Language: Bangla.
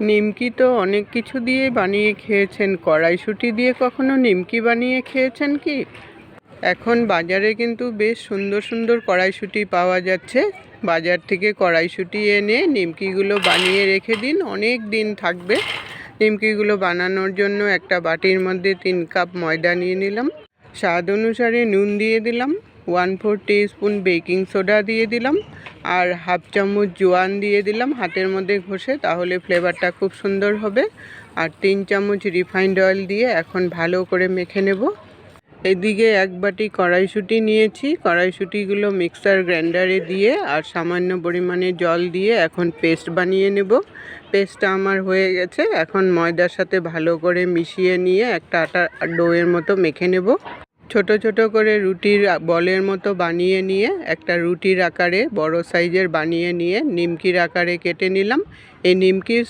নিমকি তো অনেক কিছু দিয়ে বানিয়ে খেয়েছেন, কড়াইশুঁটি দিয়ে কখনো নিমকি বানিয়ে খেয়েছেন কি? এখন বাজারে কিন্তু বেশ সুন্দর সুন্দর কড়াইশুঁটি পাওয়া যাচ্ছে। বাজার থেকে কড়াইশুঁটি এনে নিমকিগুলো বানিয়ে রেখে দিন, অনেক দিন থাকবে। নিমকিগুলো বানানোর জন্য একটা বাটির মধ্যে 3 কাপ ময়দা নিয়ে নিলাম, স্বাদ অনুসারে নুন দিয়ে দিলাম, 1/4 টিস্পুন বেকিং সোডা দিয়ে দিলাম, আর হাফ চামচ জোয়ান দিয়ে দিলাম হাতের মধ্যে ঘষে, তাহলে ফ্লেভারটা খুব সুন্দর হবে। আর 3 চামচ রিফাইন্ড অয়েল দিয়ে এখন ভালো করে মেখে নেব। এদিকে 1 বাটি কড়াইশুঁটি নিয়েছি, কড়াইশুঁটিগুলো মিক্সার গ্রাইন্ডারে দিয়ে আর সামান্য পরিমাণে জল দিয়ে এখন পেস্ট বানিয়ে নেব। পেস্টটা আমার হয়ে গেছে, এখন ময়দার সাথে ভালো করে মিশিয়ে নিয়ে একটা আটা ডোয়ের মতো মেখে নেব। ছোট ছোট করে রুটির বলের মতো বানিয়ে নিয়ে একটা রুটির আকারে বড় সাইজের বানিয়ে নিয়ে নিমকির আকারে কেটে নিলাম। এই নিমকির